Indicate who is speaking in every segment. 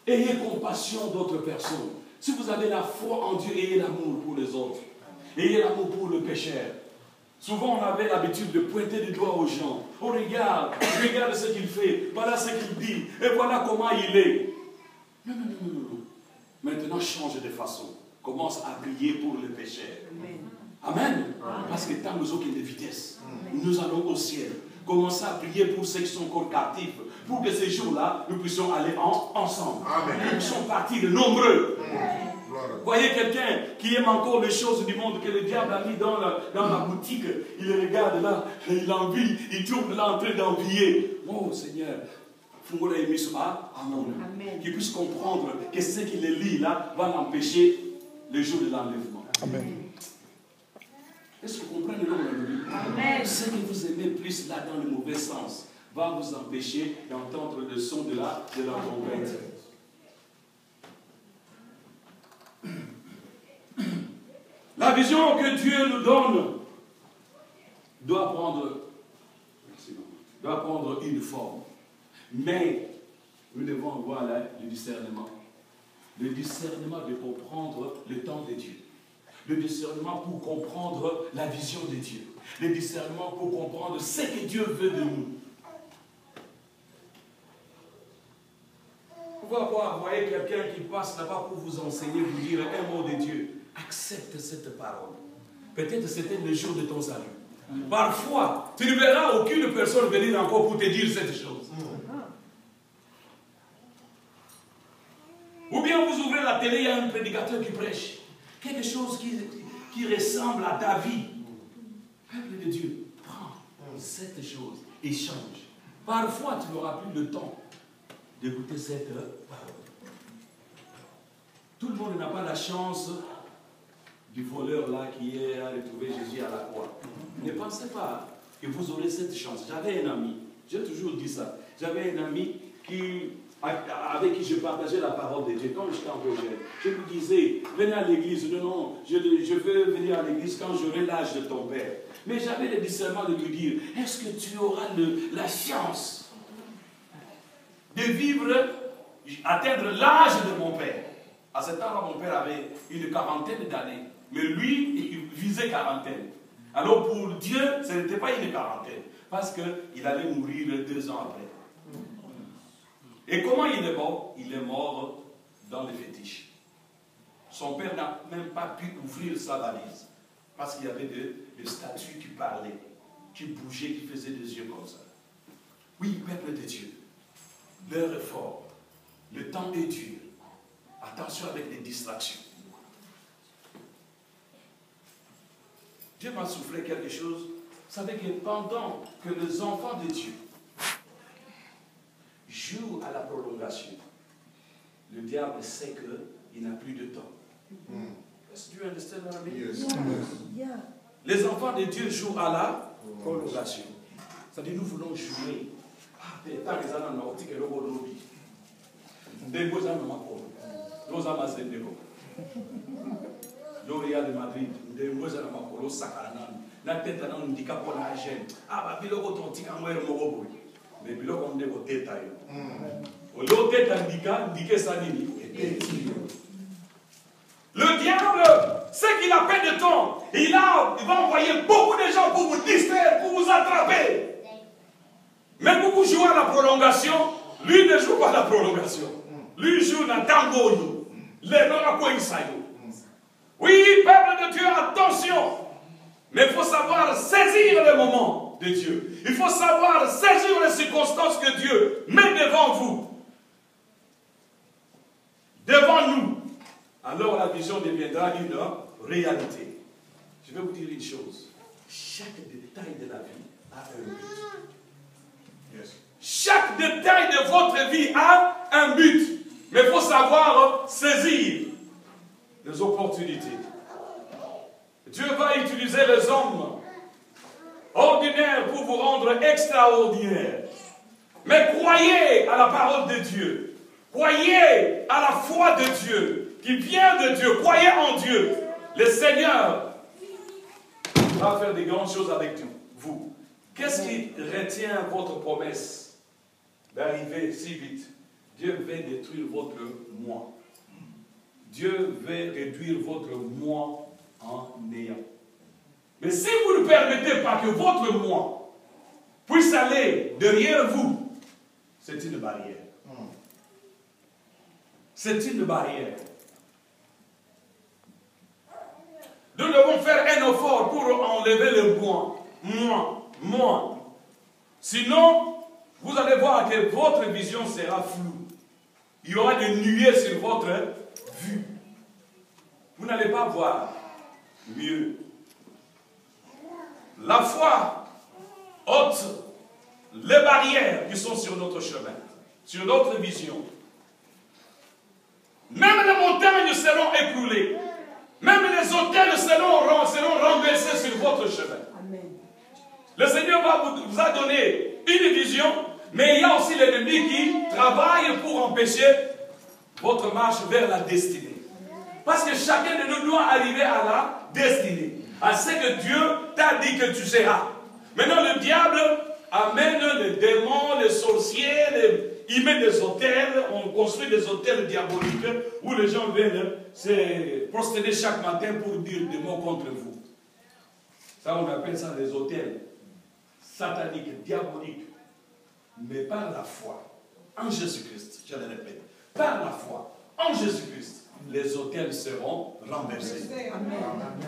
Speaker 1: Ayez compassion d'autres personnes. Si vous avez la foi en Dieu, ayez l'amour pour les autres. Ayez l'amour pour le pécheur. Souvent, on avait l'habitude de pointer du doigt aux gens. Oh, regarde ce qu'il fait, voilà ce qu'il dit, et voilà comment il est. Non, non, non, non, non. Maintenant, change de façon. Commence à prier pour le pécheur. Amen. Parce que tant nous autres de vitesse, nous allons au ciel. Commencez à prier pour ceux qui sont encore captifs, pour que ces jours-là, nous puissions aller ensemble. Amen. Nous puissions partir nombreux. Voyez quelqu'un qui aime encore les choses du monde que le diable a mis dans la boutique, il le regarde là, il envie, il tourne là en train d'envier. Oh Seigneur, qu'il puisse comprendre que ce qu'il lit là va l'empêcher le jour de l'enlèvement. Amen. Est-ce que vous comprenez le nom de la Bible? Ce que vous aimez plus là dans le mauvais sens va vous empêcher d'entendre le son de la trompette. La vision que Dieu nous donne doit prendre une forme. Mais nous devons avoir là le discernement. Le discernement de comprendre le temps de Dieu. Le discernement pour comprendre la vision de Dieu. Le discernement pour comprendre ce que Dieu veut de nous. Vous voyez quelqu'un qui passe là-bas pour vous enseigner, vous dire un mot de Dieu. Accepte cette parole. Peut-être c'était le jour de ton salut. Parfois, tu ne verras aucune personne venir encore pour te dire cette chose. Ou bien vous ouvrez la télé, il y a un prédicateur qui prêche. Quelque chose qui ressemble à ta vie. Peuple de Dieu, prends cette chose et change. Parfois, tu n'auras plus le temps d'écouter cette parole. Tout le monde n'a pas la chance du voleur là qui a retrouvé Jésus à la croix. Ne pensez pas que vous aurez cette chance. J'avais un ami, j'ai toujours dit ça. J'avais un ami avec qui je partageais la parole de Dieu quand j'étais encore jeune. Je lui disais, venez à l'église. Non, je veux venir à l'église quand j'aurai l'âge de ton père. Mais j'avais le discernement de lui dire, est-ce que tu auras la chance de vivre, atteindre l'âge de mon père? À ce temps-là, mon père avait une quarantaine d'années. Mais lui, il visait quarantaine. Alors pour Dieu, ce n'était pas une quarantaine. Parce qu'il allait mourir 2 ans après. Et comment il est mort? Il est mort dans le fétiche. Son père n'a même pas pu ouvrir sa valise. Parce qu'il y avait des statues qui parlaient, qui bougeaient, qui faisaient des yeux comme ça. Oui, peuple de Dieu, l'heure est forte. Le temps est dur. Attention avec les distractions. Dieu m'a soufflé quelque chose. Vous savez que pendant que les enfants de Dieu jouent à la prolongation, le diable sait qu'il n'a plus de temps. Est-ce que tu understand what I mean? Yes. Yes. Les enfants de Dieu jouent à la prolongation. C'est-à-dire nous voulons jouer. L'Oréal de Madrid, la tête à handicap pour la gêne. Ah, bah, biloko ton tika mwere mogobo. Mais biloko on est au tête taille. Au lieu tête handicap, indiqué ça nini. Le diable, c'est qu'il a peine de temps. Il va envoyer beaucoup de gens pour vous distraire, pour vous attraper. Mais pour vous jouer à la prolongation, lui ne joue pas à la prolongation. Lui joue dans tango. Les noms à quoi il s'aille. Oui, peuple de Dieu, attention. Mais il faut savoir saisir le moment de Dieu. Il faut savoir saisir les circonstances que Dieu met devant vous. Devant nous. Alors la vision deviendra une réalité. Je vais vous dire une chose. Chaque détail de la vie a un but. Yes. Chaque détail de votre vie a un but. Mais il faut savoir saisir les opportunités. Dieu va utiliser les hommes ordinaires pour vous rendre extraordinaires. Mais croyez à la parole de Dieu. Croyez à la foi de Dieu, qui vient de Dieu. Croyez en Dieu. Le Seigneur va faire des grandes choses avec vous. Qu'est-ce qui retient votre promesse d'arriver si vite, Dieu veut détruire votre moi. Dieu veut réduire votre moi en néant. Mais si vous ne permettez pas que votre moi puisse aller derrière vous, c'est une barrière. C'est une barrière. Nous devons faire un effort pour enlever le moi. Sinon, vous allez voir que votre vision sera floue. Il y aura des nuées sur votre vue. Vous n'allez pas voir mieux. La foi ôte les barrières qui sont sur notre chemin, sur notre vision. Même les montagnes seront écroulées. Même les autels seront renversés sur votre chemin. Amen. Le Seigneur vous a donné une vision, mais il y a aussi l'ennemi qui travaille pour empêcher votre marche vers la destinée. Parce que chacun de nous doit arriver à la destinée, à ce que Dieu t'a dit que tu seras. Maintenant, le diable amène les démons, les sorciers, il met des hôtels, on construit des hôtels diaboliques où les gens viennent se prosterner chaque matin pour dire des mots contre vous. Ça, on appelle ça des hôtels sataniques, diaboliques. Mais par la foi en Jésus-Christ, je le répète, par la foi en Jésus-Christ, les hôtels seront renversés. Amen.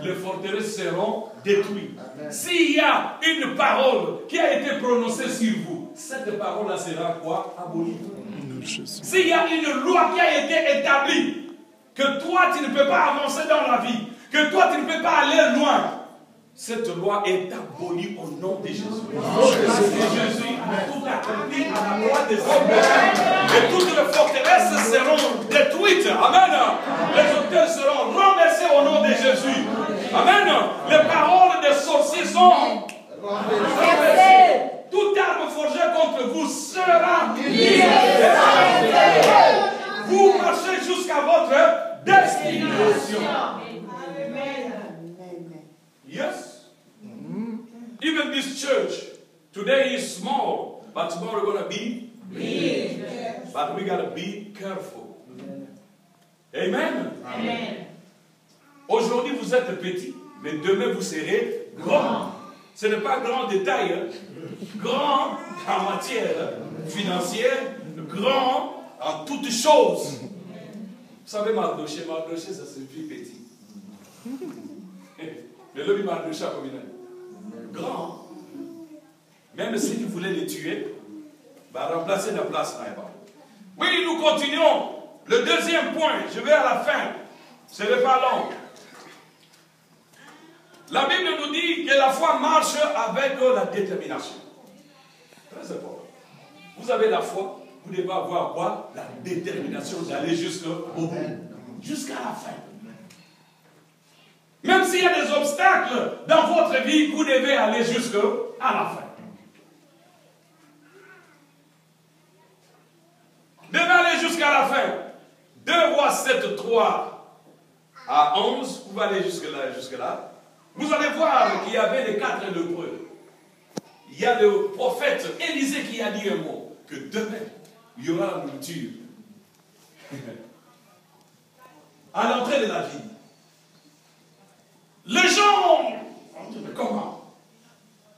Speaker 1: Les forteresses seront détruites. S'il y a une parole qui a été prononcée sur vous, cette parole-là sera quoi? Abolie. S'il y a une loi qui a été établie, que toi tu ne peux pas avancer dans la vie, que toi tu ne peux pas aller loin, cette loi est abolie au nom de Jésus. Parce que Jésus a tout accompli à la croix des hommes. Et toutes les forteresses seront détruites. Amen. Les hôtels seront renversés au nom de Jésus. Amen. Les paroles des sorciers sont renversées. Toute arme forgée contre vous sera liée. Vous marchez jusqu'à votre destination. Yes. Even this church today is small, but tomorrow we're going to be big. But we got to be careful. Amen. Amen. Aujourd'hui vous êtes petit, mais demain vous serez grand. Ce n'est pas grand détail, hein? Grand en matière financière, grand en toutes choses. Vous savez, Mardoché, ça signifie petit. Mais l'homme Mardoché a combien? Grand. Même s'il voulait les tuer, va remplacer la place là-bas. Oui, nous continuons. Le deuxième point, je vais à la fin. Ce n'est pas long. La Bible nous dit que la foi marche avec la détermination. Très important. Vous avez la foi, vous devez avoir quoi? La détermination d'aller jusqu'au bout. Jusqu'à la fin. Même s'il y a des obstacles dans votre vie, vous devez aller jusqu'à la fin. Devez aller jusqu'à la fin. 2 Rois 7, 3 à 11, vous allez jusque-là. Vous allez voir qu'il y avait les 4 lépreux. Il y a le prophète Élisée qui a dit un mot, que demain, il y aura la nourriture. À l'entrée de la ville. Les gens ont dit, mais comment?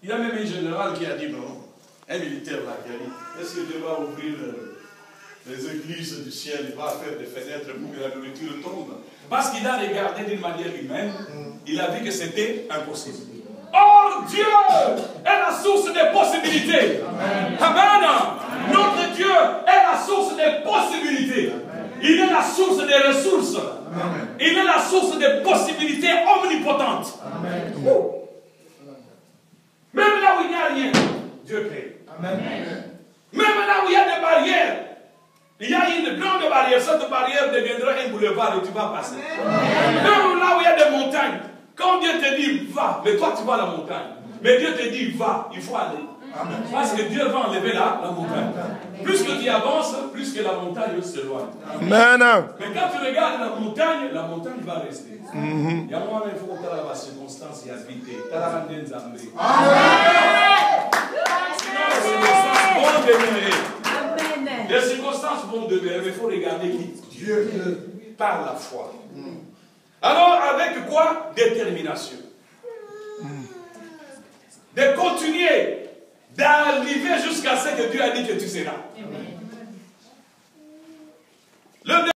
Speaker 1: Il y a même un général qui a dit non. Un militaire là qui a dit, est-ce que Dieu va ouvrir les églises du ciel, il va faire des fenêtres pour que la nourriture tombe? Parce qu'il a regardé d'une manière humaine, il a vu que c'était impossible. Or, Dieu est la source des possibilités. Amen. Amen. Notre Dieu est la source des possibilités. Il est la source des ressources. Amen. Il est la source des possibilités omnipotentes. Amen. Oh. Même là où il n'y a rien, Dieu crée. Amen. Même là où il y a des barrières, il y a une grande barrière. Cette barrière deviendra un boulevard et tu vas passer. Amen. Même là où il y a des montagnes, quand Dieu te dit va, mais toi tu vas à la montagne. Mais Dieu te dit va, il faut aller. Amen. Parce que Dieu va enlever la montagne. Plus que tu avances, plus que la montagne s'éloigne. Amen. Mais quand tu regardes la montagne va rester. Il y a un moment où il faut que tu aies la circonstance et habiter. Tu as la rendez Amen. Sinon, la circonstance va demeurer. Les circonstances vont demeurer, mais il faut regarder qui? Dieu. Par la foi. Alors, avec quoi? Détermination. De continuer, d'arriver jusqu'à ce que Dieu a dit que tu seras.